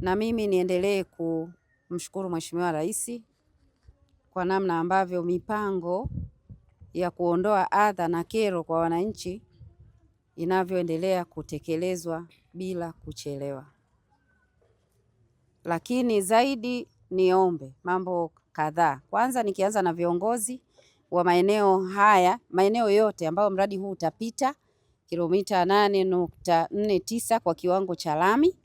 Na mimi niendelee kumshukuru Mheshimiwa Rais kwa namna ambavyo mipango ya kuondoa adha na kero kwa wananchi inavyoendelea kutekelezwa bila kuchelewa. Lakini zaidi niombe mambo kadhaa. Kwanza nikianza na viongozi wa maeneo yote ambayo mradi huu utapita, kilomita 8.49 kwa kiwango cha lami,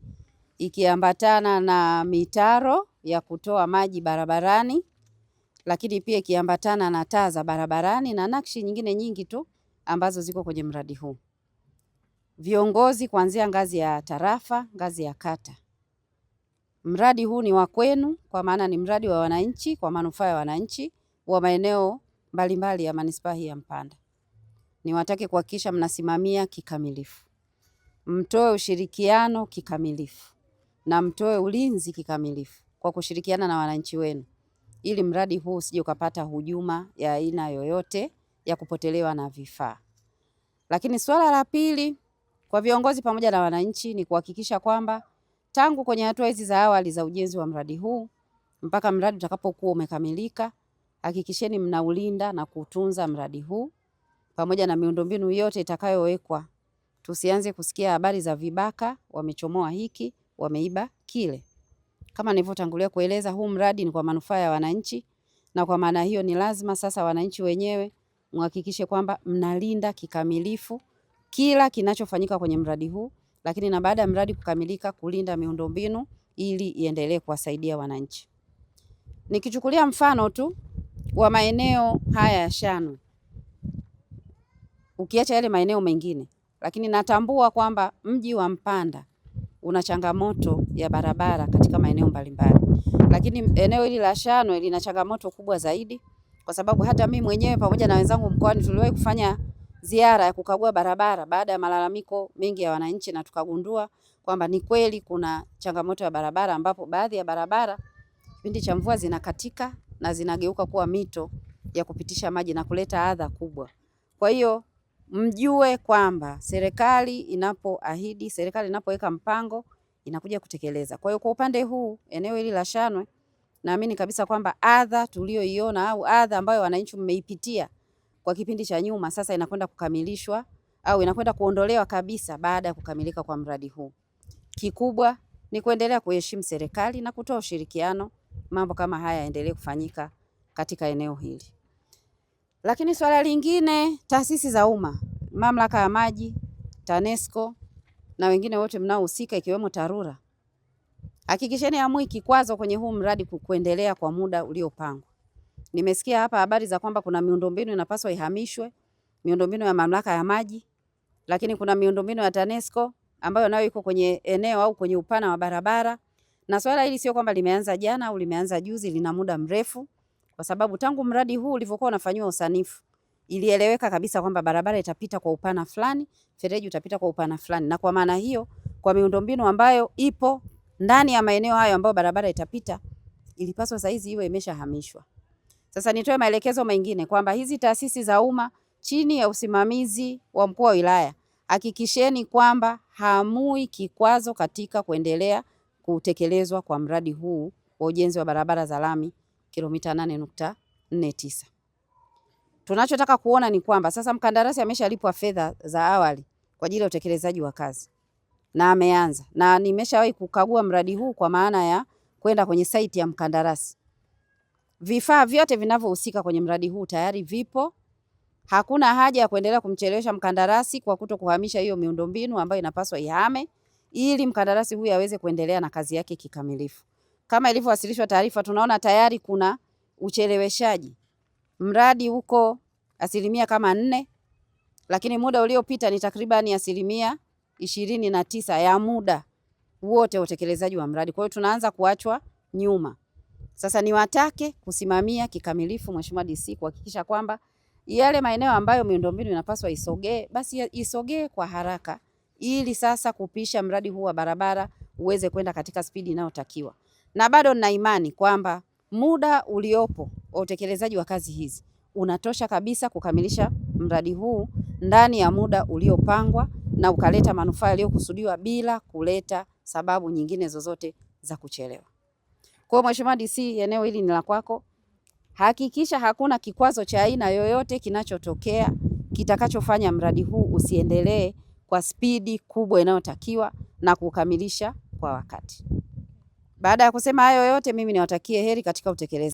ikiambatana na mitaro ya kutoa maji barabarani, lakini pia ikiambatana na taa za barabarani na nakshi nyingine nyingi tu ambazo ziko kwenye mradi huu. Viongozi kuanzia ngazi ya tarafa, ngazi ya kata, mradi huu ni wa kwenu, kwa maana ni mradi wa wananchi, kwa manufaa ya wananchi wa maeneo mbalimbali ya manispaa hii ya Mpanda. Niwatake kuhakikisha mnasimamia kikamilifu, mtoe ushirikiano kikamilifu na mtoe ulinzi kikamilifu kwa kushirikiana na wananchi wenu, ili mradi huu usije ukapata hujuma ya aina yoyote ya kupotelewa na vifaa. Lakini swala la pili kwa viongozi pamoja na wananchi ni kuhakikisha kwamba tangu kwenye hatua hizi za awali za ujenzi wa mradi huu mpaka mradi utakapokuwa umekamilika, hakikisheni mnaulinda na kutunza mradi huu pamoja na miundombinu yote itakayowekwa. Tusianze kusikia habari za vibaka, wamechomoa hiki, wameiba kile. Kama nilivyotangulia kueleza, huu mradi ni kwa manufaa ya wananchi, na kwa maana hiyo ni lazima sasa wananchi wenyewe muhakikishe kwamba mnalinda kikamilifu kila kinachofanyika kwenye mradi huu, lakini na baada ya mradi kukamilika kulinda miundombinu ili iendelee kuwasaidia wananchi. Nikichukulia mfano tu wa maeneo haya ya Shanwe, ukiacha yale maeneo mengine, lakini natambua kwamba mji wa Mpanda una changamoto ya barabara katika maeneo mbalimbali. Lakini eneo hili la Shanwe lina changamoto kubwa zaidi, kwa sababu hata mimi mwenyewe pamoja na wenzangu mkoani tuliwahi kufanya ziara ya kukagua barabara baada ya malalamiko mengi ya wananchi, na tukagundua kwamba ni kweli kuna changamoto ya barabara, ambapo baadhi ya barabara kipindi cha mvua zinakatika na zinageuka kuwa mito ya kupitisha maji na kuleta adha kubwa. Kwa hiyo mjue kwamba serikali inapoahidi, serikali inapoweka mpango inakuja kutekeleza. Kwa hiyo kwa upande huu eneo hili la Shanwe, naamini kabisa kwamba adha tulioiona au adha ambayo wananchi mmeipitia kwa kipindi cha nyuma sasa inakwenda kukamilishwa au inakwenda kuondolewa kabisa baada ya kukamilika kwa mradi huu. Kikubwa ni kuendelea kuheshimu serikali na kutoa ushirikiano, mambo kama haya yaendelee kufanyika katika eneo hili. Lakini swala lingine, taasisi za umma, mamlaka ya maji, TANESCO na wengine wote mnaohusika ikiwemo TARURA, hakikisheni hamui kikwazo kwenye huu mradi kuendelea kwa muda uliopangwa. Nimesikia hapa habari za kwamba kuna miundombinu inapaswa ihamishwe, miundombinu ya mamlaka ya maji, lakini kuna miundombinu ya TANESCO ambayo nayo iko kwenye eneo au kwenye upana wa barabara. Na swala hili sio kwamba limeanza jana au limeanza juzi, lina muda mrefu, kwa sababu tangu mradi huu ulivyokuwa unafanywa usanifu ilieleweka kabisa kwamba barabara itapita kwa upana fulani, fereji utapita kwa upana fulani, na kwa maana hiyo kwa miundombinu ambayo ipo ndani ya maeneo hayo ambayo barabara itapita ilipaswa saizi iwe imeshahamishwa. Sasa nitoe maelekezo mengine kwamba hizi taasisi za umma chini ya usimamizi wa mkuu wa wilaya, hakikisheni kwamba hamui kikwazo katika kuendelea kutekelezwa kwa mradi huu wa ujenzi wa barabara za lami kilomita 8.49. Tunachotaka kuona ni kwamba sasa mkandarasi ameshalipwa fedha za awali kwa ajili ya utekelezaji wa kazi na ameanza, na nimeshawahi kukagua mradi huu kwa maana ya kwenda kwenye site ya mkandarasi. Vifaa vyote vinavyohusika kwenye mradi huu tayari vipo. Hakuna haja ya kuendelea kumchelewesha mkandarasi kwa kuhamisha hiyo miundombinu ambayo inapaswa ihame, ili mkandarasi huyu aweze kuendelea na kazi yake kikamilifu. Kama ilivyowasilishwa taarifa, tunaona tayari kuna ucheleweshaji. Mradi uko 4%, lakini muda uliopita ni takriban 29% ya muda wote utekelezaji wa mradi. Kwa hiyo tunaanza kuachwa nyuma. Sasa niwatake kusimamia kikamilifu, Mheshimiwa DC, kuhakikisha kwamba yale maeneo ambayo miundombinu inapaswa isogee, basi isogee kwa haraka, ili sasa kupisha mradi huu wa barabara uweze kwenda katika spidi inayotakiwa. Na bado nina imani kwamba muda uliopo wa utekelezaji wa kazi hizi unatosha kabisa kukamilisha mradi huu ndani ya muda uliopangwa na ukaleta manufaa yaliyokusudiwa bila kuleta sababu nyingine zozote za kuchelewa. Kwa hiyo Mheshimiwa DC, eneo hili ni la kwako. Hakikisha hakuna kikwazo cha aina yoyote kinachotokea kitakachofanya mradi huu usiendelee kwa spidi kubwa inayotakiwa na kukamilisha kwa wakati. Baada ya kusema hayo yote, mimi niwatakie heri katika utekelezaji.